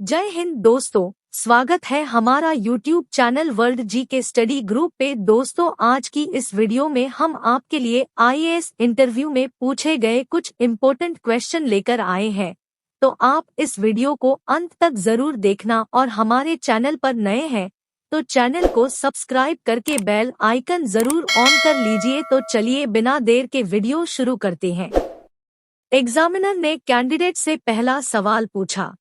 जय हिंद दोस्तों, स्वागत है हमारा यूट्यूब चैनल वर्ल्ड जी के स्टडी ग्रुप पे। दोस्तों, आज की इस वीडियो में हम आपके लिए आईएएस इंटरव्यू में पूछे गए कुछ इम्पोर्टेंट क्वेश्चन लेकर आए हैं। तो आप इस वीडियो को अंत तक जरूर देखना और हमारे चैनल पर नए हैं तो चैनल को सब्सक्राइब करके बेल आइकन जरूर ऑन कर लीजिए। तो चलिए बिना देर के वीडियो शुरू करते हैं। एग्जामिनर ने कैंडिडेट से पहला सवाल पूछा,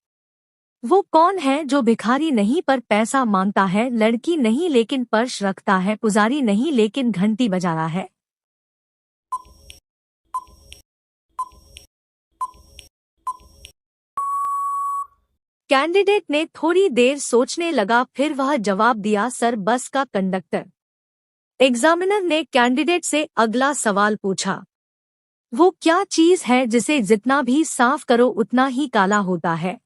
वो कौन है जो भिखारी नहीं पर पैसा मांगता है, लड़की नहीं लेकिन पर्स रखता है, पुजारी नहीं लेकिन घंटी बजा रहा है। कैंडिडेट ने थोड़ी देर सोचने लगा, फिर वह जवाब दिया, सर बस का कंडक्टर। एग्जामिनर ने कैंडिडेट से अगला सवाल पूछा, वो क्या चीज है जिसे जितना भी साफ करो उतना ही काला होता है।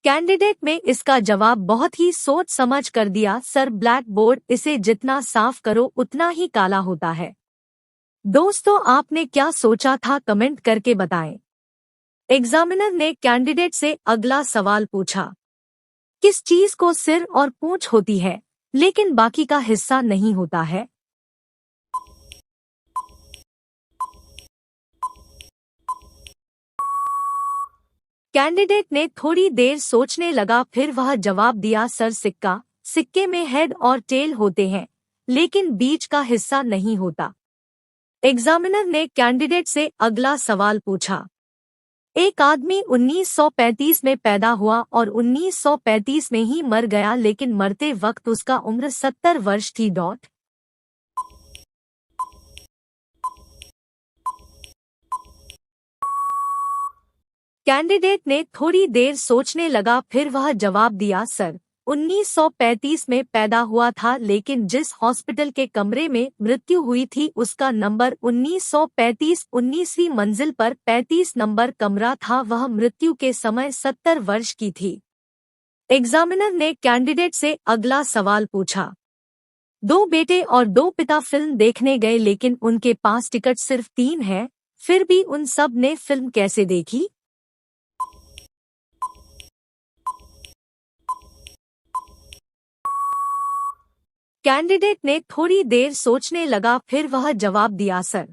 कैंडिडेट में इसका जवाब बहुत ही सोच समझ कर दिया, सर ब्लैक बोर्ड, इसे जितना साफ करो उतना ही काला होता है। दोस्तों, आपने क्या सोचा था कमेंट करके बताएं। एग्जामिनर ने कैंडिडेट से अगला सवाल पूछा, किस चीज को सिर और पूंछ होती है लेकिन बाकी का हिस्सा नहीं होता है। कैंडिडेट ने थोड़ी देर सोचने लगा, फिर वह जवाब दिया, सर सिक्का। सिक्के में हेड और टेल होते हैं लेकिन बीच का हिस्सा नहीं होता। एग्जामिनर ने कैंडिडेट से अगला सवाल पूछा, एक आदमी 1935 में पैदा हुआ और 1935 में ही मर गया, लेकिन मरते वक्त उसका उम्र 70 वर्ष थी। कैंडिडेट ने थोड़ी देर सोचने लगा, फिर वह जवाब दिया, सर 1935 में पैदा हुआ था लेकिन जिस हॉस्पिटल के कमरे में मृत्यु हुई थी उसका नंबर 1935, 19वीं मंजिल पर 35 नंबर कमरा था। वह मृत्यु के समय 70 वर्ष की थी। एग्जामिनर ने कैंडिडेट से अगला सवाल पूछा, दो बेटे और दो पिता फिल्म देखने गए लेकिन उनके पास टिकट सिर्फ 3 है, फिर भी उन सब ने फिल्म कैसे देखी। कैंडिडेट ने थोड़ी देर सोचने लगा, फिर वह जवाब दिया, सर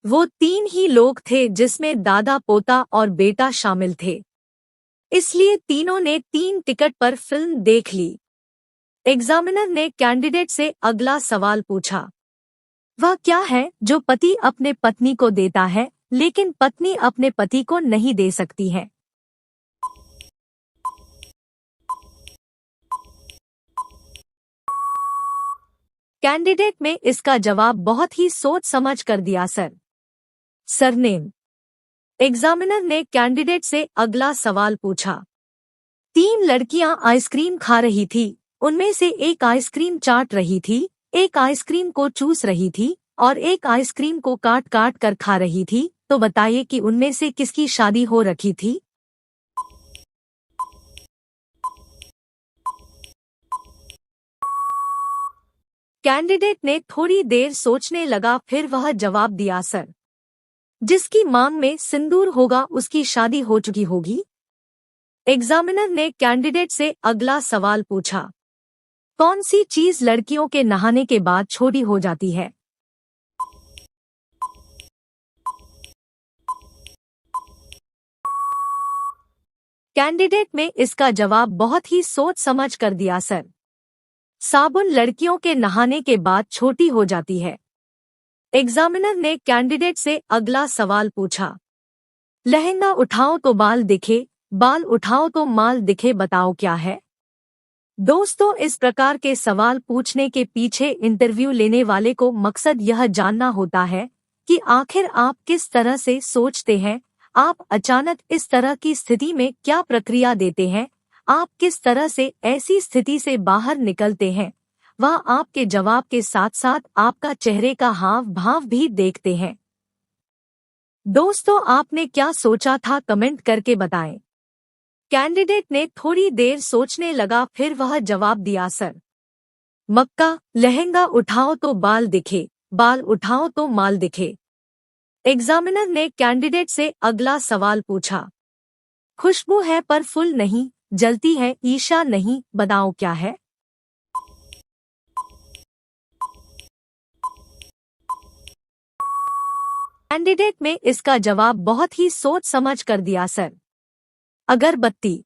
वो 3 ही लोग थे जिसमें दादा, पोता और बेटा शामिल थे, इसलिए तीनों ने 3 टिकट पर फिल्म देख ली। एग्जामिनर ने कैंडिडेट से अगला सवाल पूछा, वह क्या है जो पति अपने पत्नी को देता है लेकिन पत्नी अपने पति को नहीं दे सकती है। कैंडिडेट में इसका जवाब बहुत ही सोच समझ कर दिया, सर सरनेम। एग्जामिनर ने कैंडिडेट से अगला सवाल पूछा, 3 लड़कियां आइसक्रीम खा रही थी, उनमें से एक आइसक्रीम चाट रही थी, एक आइसक्रीम को चूस रही थी और एक आइसक्रीम को काट काट कर खा रही थी। तो बताइए कि उनमें से किसकी शादी हो रखी थी। कैंडिडेट ने थोड़ी देर सोचने लगा, फिर वह जवाब दिया, सर जिसकी मांग में सिंदूर होगा उसकी शादी हो चुकी होगी। एग्जामिनर ने कैंडिडेट से अगला सवाल पूछा, कौन सी चीज लड़कियों के नहाने के बाद छोटी हो जाती है। कैंडिडेट में इसका जवाब बहुत ही सोच समझ कर दिया, सर साबुन लड़कियों के नहाने के बाद छोटी हो जाती है। एग्जामिनर ने कैंडिडेट से अगला सवाल पूछा, लहंगा उठाओ तो बाल दिखे, बाल उठाओ तो माल दिखे, बताओ क्या है। दोस्तों, इस प्रकार के सवाल पूछने के पीछे इंटरव्यू लेने वाले को मकसद यह जानना होता है कि आखिर आप किस तरह से सोचते हैं, आप अचानक इस तरह की स्थिति में क्या प्रक्रिया देते हैं, आप किस तरह से ऐसी स्थिति से बाहर निकलते हैं। वह आपके जवाब के साथ साथ आपका चेहरे का हाव भाव भी देखते हैं। दोस्तों, आपने क्या सोचा था कमेंट करके बताएं। कैंडिडेट ने थोड़ी देर सोचने लगा, फिर वह जवाब दिया, सर मक्का। लहंगा उठाओ तो बाल दिखे, बाल उठाओ तो माल दिखे। एग्जामिनर ने कैंडिडेट से अगला सवाल पूछा। खुशबू है पर फूल नहीं, जलती है ईशा नहीं, बताओ क्या है? कैंडिडेट में इसका जवाब बहुत ही सोच समझ कर दिया सर। अगरबत्ती।